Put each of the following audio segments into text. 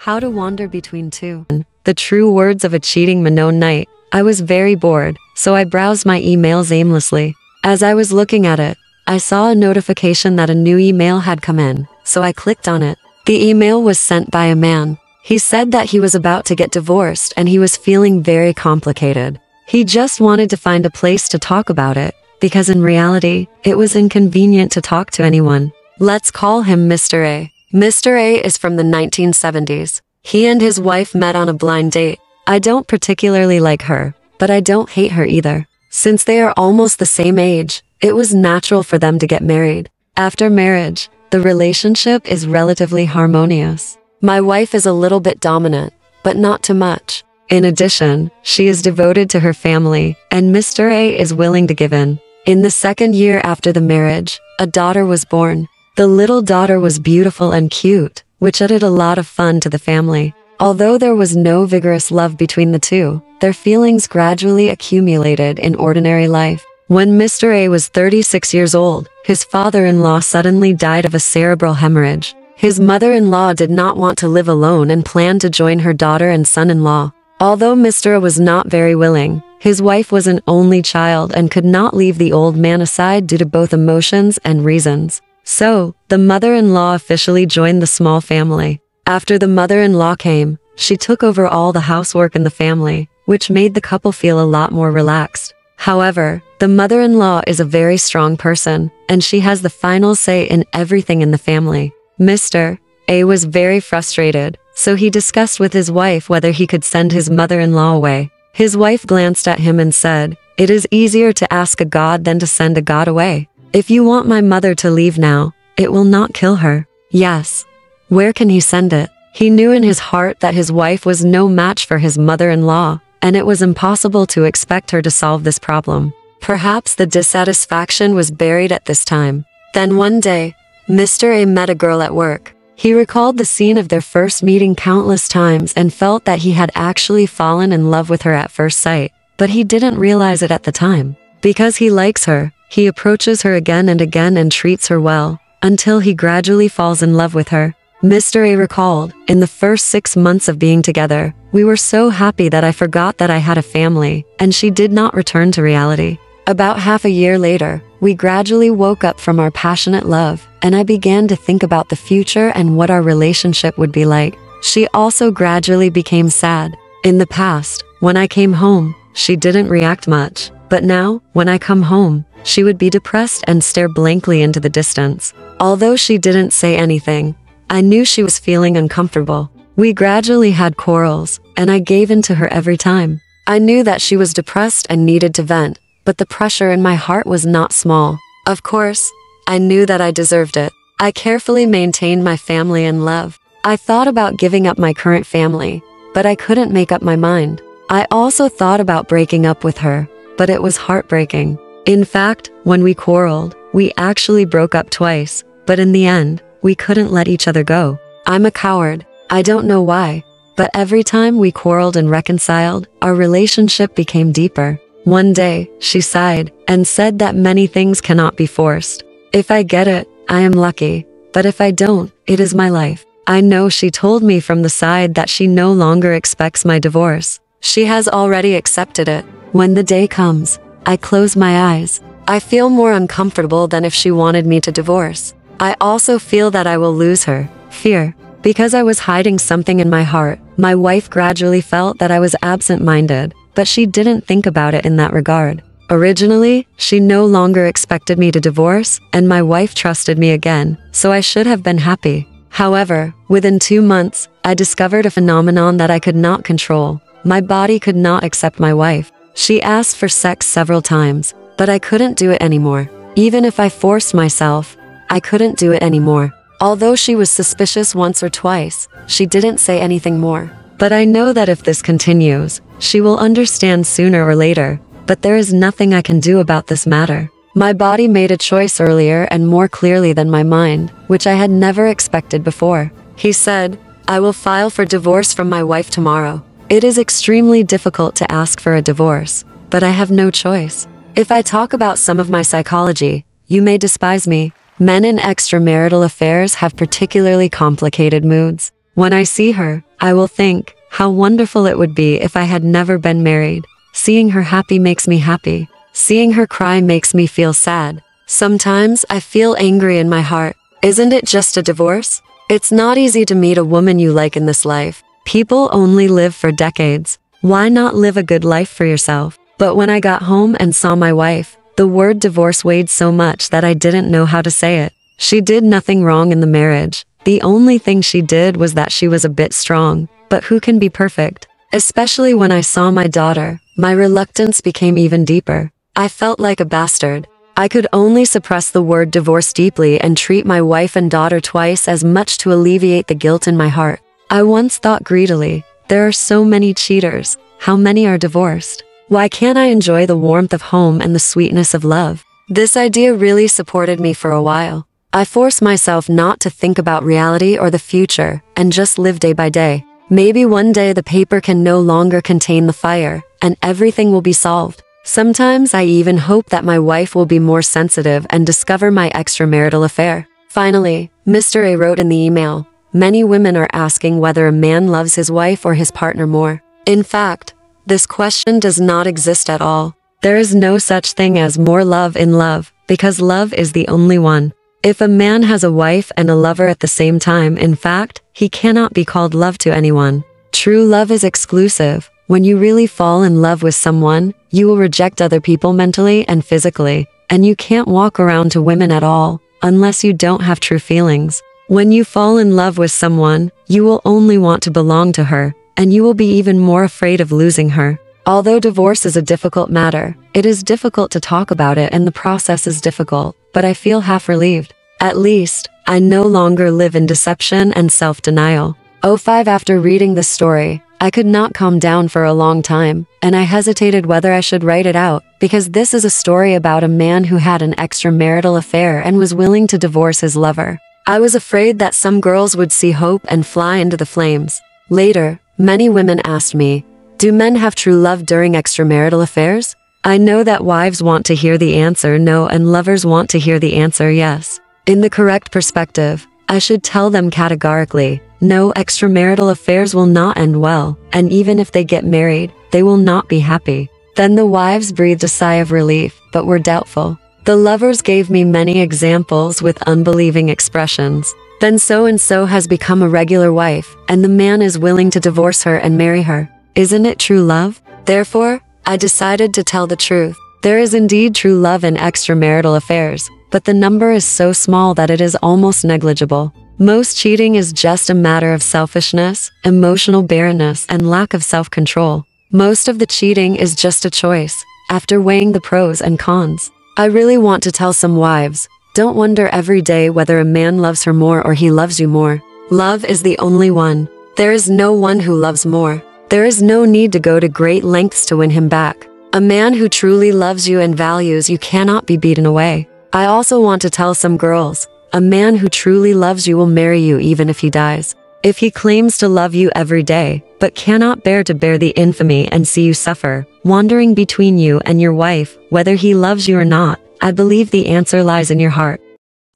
How to wander between two. The true words of a cheating Manon night. I was very bored, so I browsed my emails aimlessly. As I was looking at it, I saw a notification that a new email had come in, so I clicked on it. The email was sent by a man. He said that he was about to get divorced and he was feeling very complicated. He just wanted to find a place to talk about it, because in reality, it was inconvenient to talk to anyone. Let's call him Mr. A. Mr. A is from the 1970s. He and his wife met on a blind date. I don't particularly like her, but I don't hate her either. Since they are almost the same age, it was natural for them to get married. After marriage, the relationship is relatively harmonious. My wife is a little bit dominant, but not too much. In addition, she is devoted to her family, and Mr. A is willing to give in. In the second year after the marriage, a daughter was born. The little daughter was beautiful and cute, which added a lot of fun to the family. Although there was no vigorous love between the two, their feelings gradually accumulated in ordinary life. When Mr. A was 36 years old, his father-in-law suddenly died of a cerebral hemorrhage. His mother-in-law did not want to live alone and planned to join her daughter and son-in-law. Although Mr. A was not very willing, his wife was an only child and could not leave the old man aside due to both emotions and reasons. So, the mother-in-law officially joined the small family. After the mother-in-law came, she took over all the housework in the family, which made the couple feel a lot more relaxed. However, the mother-in-law is a very strong person, and she has the final say in everything in the family. Mr. A was very frustrated, so he discussed with his wife whether he could send his mother-in-law away. His wife glanced at him and said, "It is easier to ask a god than to send a god away. If you want my mother to leave now, it will not kill her." Yes. Where can he send it? He knew in his heart that his wife was no match for his mother-in-law, and it was impossible to expect her to solve this problem. Perhaps the dissatisfaction was buried at this time. Then one day, Mr. A met a girl at work. He recalled the scene of their first meeting countless times and felt that he had actually fallen in love with her at first sight, but he didn't realize it at the time. Because he likes her, he approaches her again and treats her well, until he gradually falls in love with her. Mr. A recalled, "In the first 6 months of being together, we were so happy that I forgot that I had a family, and she did not return to reality. About half a year later, we gradually woke up from our passionate love, and I began to think about the future and what our relationship would be like. She also gradually became sad. In the past, when I came home, she didn't react much, but now, when I come home, she would be depressed and stare blankly into the distance. Although she didn't say anything, I knew she was feeling uncomfortable. We gradually had quarrels, and I gave in to her every time. I knew that she was depressed and needed to vent, but the pressure in my heart was not small. Of course, I knew that I deserved it. I carefully maintained my family and love. I thought about giving up my current family, but I couldn't make up my mind. I also thought about breaking up with her, but it was heartbreaking. In fact, when we quarreled, we actually broke up twice, but in the end, we couldn't let each other go. I'm a coward. I don't know why, but every time we quarreled and reconciled, our relationship became deeper. One day, she sighed and said that many things cannot be forced. If I get it, I am lucky, but if I don't, it is my life. I know she told me from the side that she no longer expects my divorce. She has already accepted it. When the day comes, I close my eyes. I feel more uncomfortable than if she wanted me to divorce. I also feel that I will lose her. Fear. Because I was hiding something in my heart, my wife gradually felt that I was absent-minded, but she didn't think about it in that regard. Originally, she no longer expected me to divorce, and my wife trusted me again, so I should have been happy. However, within 2 months, I discovered a phenomenon that I could not control. My body could not accept my wife. She asked for sex several times, but I couldn't do it anymore. Even if I forced myself, I couldn't do it anymore. Although she was suspicious once or twice, she didn't say anything more. But I know that if this continues, she will understand sooner or later, but there is nothing I can do about this matter. My body made a choice earlier and more clearly than my mind, which I had never expected before. He said, "I will file for divorce from my wife tomorrow." It is extremely difficult to ask for a divorce, but I have no choice. If I talk about some of my psychology, you may despise me. Men in extramarital affairs have particularly complicated moods. When I see her, I will think how wonderful it would be if I had never been married. Seeing her happy makes me happy. Seeing her cry makes me feel sad. Sometimes I feel angry in my heart. Isn't it just a divorce? It's not easy to meet a woman you like in this life. People only live for decades. Why not live a good life for yourself? But when I got home and saw my wife, the word divorce weighed so much that I didn't know how to say it. She did nothing wrong in the marriage. The only thing she did was that she was a bit strong. But who can be perfect? Especially when I saw my daughter, my reluctance became even deeper. I felt like a bastard. I could only suppress the word divorce deeply and treat my wife and daughter twice as much to alleviate the guilt in my heart. I once thought greedily, there are so many cheaters. How many are divorced? Why can't I enjoy the warmth of home and the sweetness of love? This idea really supported me for a while. I forced myself not to think about reality or the future and just live day by day. Maybe one day the paper can no longer contain the fire and everything will be solved. Sometimes I even hope that my wife will be more sensitive and discover my extramarital affair. Finally, Mr. A wrote in the email, many women are asking whether a man loves his wife or his partner more. In fact, this question does not exist at all. There is no such thing as more love in love, because love is the only one. If a man has a wife and a lover at the same time, in fact, he cannot be called love to anyone. True love is exclusive. When you really fall in love with someone, you will reject other people mentally and physically, and you can't walk around to women at all, unless you don't have true feelings. When you fall in love with someone, you will only want to belong to her, and you will be even more afraid of losing her. Although divorce is a difficult matter, it is difficult to talk about it and the process is difficult, but I feel half relieved. At least, I no longer live in deception and self-denial. 05 After reading this story, I could not calm down for a long time, and I hesitated whether I should write it out, because this is a story about a man who had an extramarital affair and was willing to divorce his lover. I was afraid that some girls would see hope and fly into the flames. Later, many women asked me, do men have true love during extramarital affairs? I know that wives want to hear the answer no and lovers want to hear the answer yes. In the correct perspective, I should tell them categorically, no, extramarital affairs will not end well, and even if they get married, they will not be happy. Then the wives breathed a sigh of relief, but were doubtful. The lovers gave me many examples with unbelieving expressions. Then so-and-so has become a regular wife, and the man is willing to divorce her and marry her. Isn't it true love? Therefore, I decided to tell the truth. There is indeed true love in extramarital affairs, but the number is so small that it is almost negligible. Most cheating is just a matter of selfishness, emotional barrenness, and lack of self-control. Most of the cheating is just a choice, after weighing the pros and cons. I really want to tell some wives, don't wonder every day whether a man loves her more or he loves you more. Love is the only one. There is no one who loves more. There is no need to go to great lengths to win him back. A man who truly loves you and values you cannot be beaten away. I also want to tell some girls, a man who truly loves you will marry you even if he dies. If he claims to love you every day, but cannot bear to bear the infamy and see you suffer, wandering between you and your wife, whether he loves you or not, I believe the answer lies in your heart.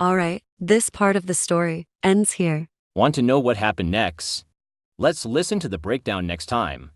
Alright, this part of the story ends here. Want to know what happened next? Let's listen to the breakdown next time.